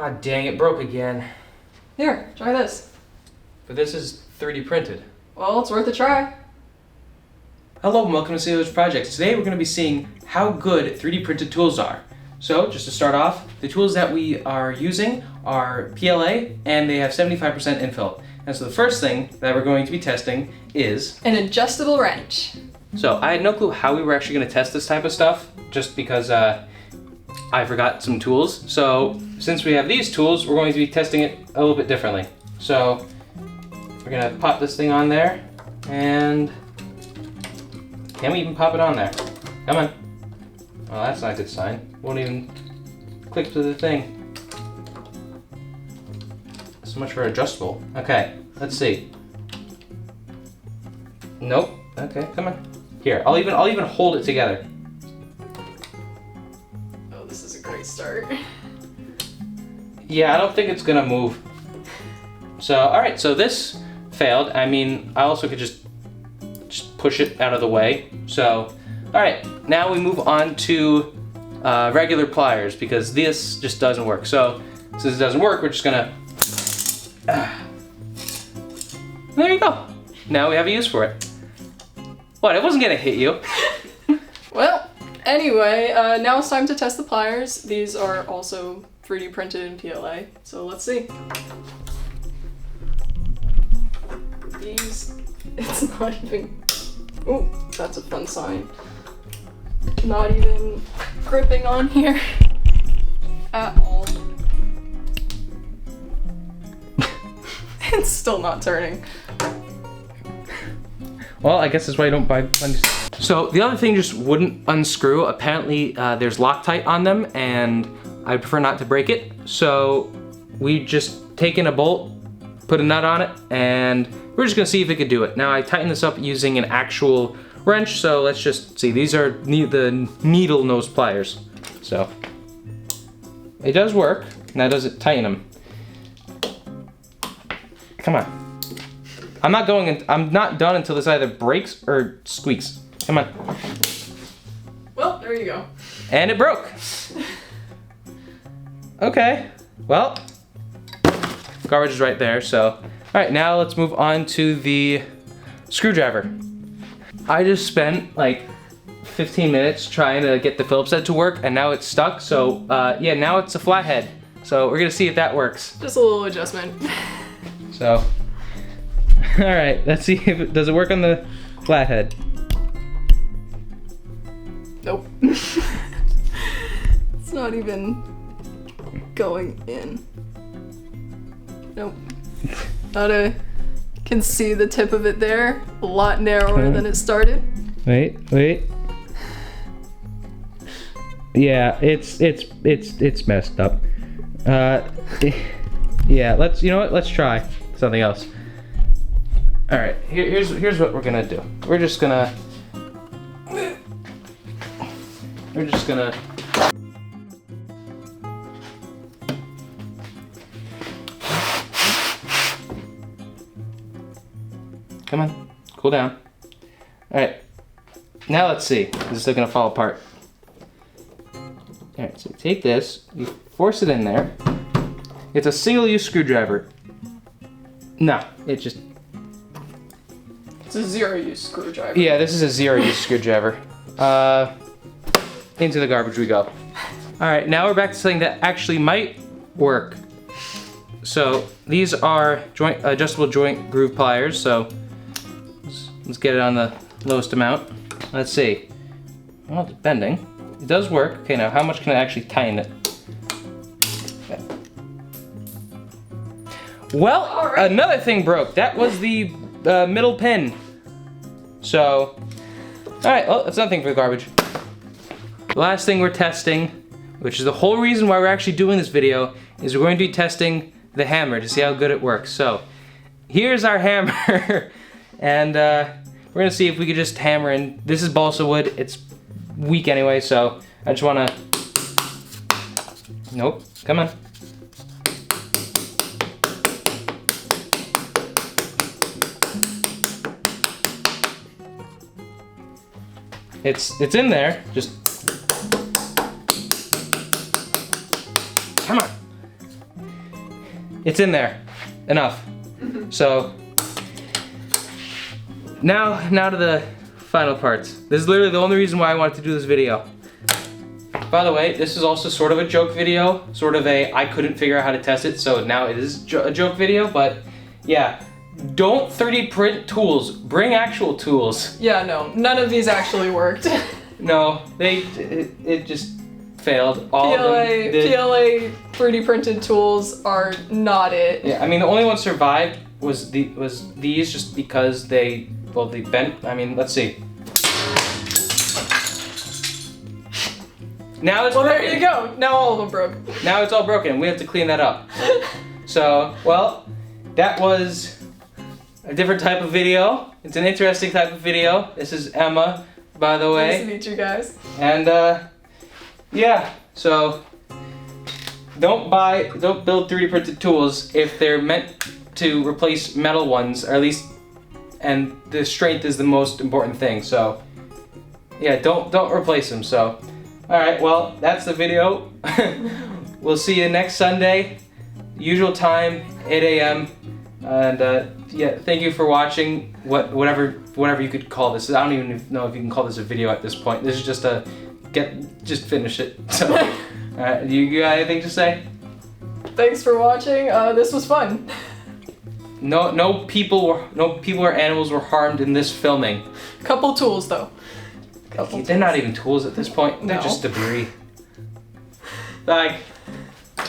Ah, dang, it broke again. Here, try this. But this is 3D printed. Well, it's worth a try. Hello and welcome to Sailor's Projects. Today we're going to be seeing how good 3D printed tools are. So, just to start off, the tools that we are using are PLA and they have 75% infill. And so the first thing that we're going to be testing is An adjustable wrench. So I had no clue how we were actually going to test this type of stuff, just because I forgot some tools. So since we have these tools, we're going to be testing it a little bit differently. So we're going to pop this thing on there, and can we even pop it on there? Come on. Oh, that's not a good sign. Won't even click to the thing. So much for adjustable. Okay, let's see. Nope. Okay, come on. Here, I'll even hold it together. Oh, this is a great start. Yeah, I don't think it's gonna move. So, alright, so this failed. I mean, I also could just push it out of the way. So, alright, now we move on to regular pliers because this just doesn't work. So, since it doesn't work, we're just gonna... there you go. Now we have a use for it. What, it wasn't gonna hit you. Well, anyway, now it's time to test the pliers. These are also 3D printed in PLA, so let's see. These, it's not even, ooh, that's a fun sign. Not even gripping on here at all. It's still not turning. Well, I guess that's why you don't buy bunnies. So the other thing just wouldn't unscrew. Apparently there's Loctite on them and I prefer not to break it. So we just taken a bolt, put a nut on it, and we're just gonna see if it could do it. Now I tightened this up using an actual wrench, so let's just see. These are the needle nose pliers. So it does work. Now does it tighten them? Come on. I'm not done until this either breaks or squeaks. Come on. Well, there you go. And it broke. Okay, well, garbage is right there, so. All right, now let's move on to the screwdriver. I just spent like 15 minutes trying to get the Phillips head to work, and now it's stuck, so yeah, now it's a flathead. So we're gonna see if that works. Just a little adjustment. So. All right, let's see if does it work on the flathead. Nope. It's not even going in. Nope. I can see the tip of it there, a lot narrower than it started. Wait. Yeah, it's messed up. Yeah, let's try something else. All right, here's what we're gonna do. We're just gonna. Come on, cool down. All right, now let's see. This is still gonna fall apart. All right, so take this, you force it in there. It's a single-use screwdriver. No, it just. It's a zero-use screwdriver. Yeah, this is a zero-use screwdriver. Into the garbage we go. All right, now we're back to something that actually might work. So these are adjustable joint groove pliers. So let's get it on the lowest amount. Let's see. Well, it's bending. It does work. Okay, now how much can I actually tighten it? Okay. Well, right. Another thing broke. That was the middle pin. So, all right, well, that's nothing for the garbage. The last thing we're testing, which is the whole reason why we're actually doing this video, is we're going to be testing the hammer to see how good it works. So, here's our hammer, and we're gonna see if we could just hammer in. This is balsa wood, it's weak anyway, so I just wanna, nope, come on. It's in there, just come on. It's in there. Enough. So now to the final parts. This is literally the only reason why I wanted to do this video. By the way, this is also sort of a joke video, sort of a I couldn't figure out how to test it, so now it is a joke video, but yeah. Don't 3D print tools, bring actual tools. Yeah, no, none of these actually worked. No, it just failed. All PLA, of them did. PLA 3D printed tools are not it. Yeah, I mean the only one survived was these just because they bent. I mean, let's see. Now it's Well, there broken. you go. Now all of them broke. Now it's all broken. We have to clean that up. So, well, that was a different type of video. It's an interesting type of video. This is Emma, by the Nice to way. meet you guys. And yeah, so don't build 3D printed tools if they're meant to replace metal ones, or at least, and the strength is the most important thing. So yeah, don't replace them. So all right, well, that's the video. We'll see you next Sunday, usual time, 8 a.m. And yeah, thank you for watching. Whatever you could call this. I don't even know if you can call this a video at this point. This is just just finish it. So, all right, you got anything to say? Thanks for watching. This was fun. No people or animals were harmed in this filming. Couple tools though. They're not even tools at this point. They're No. just debris. Bye.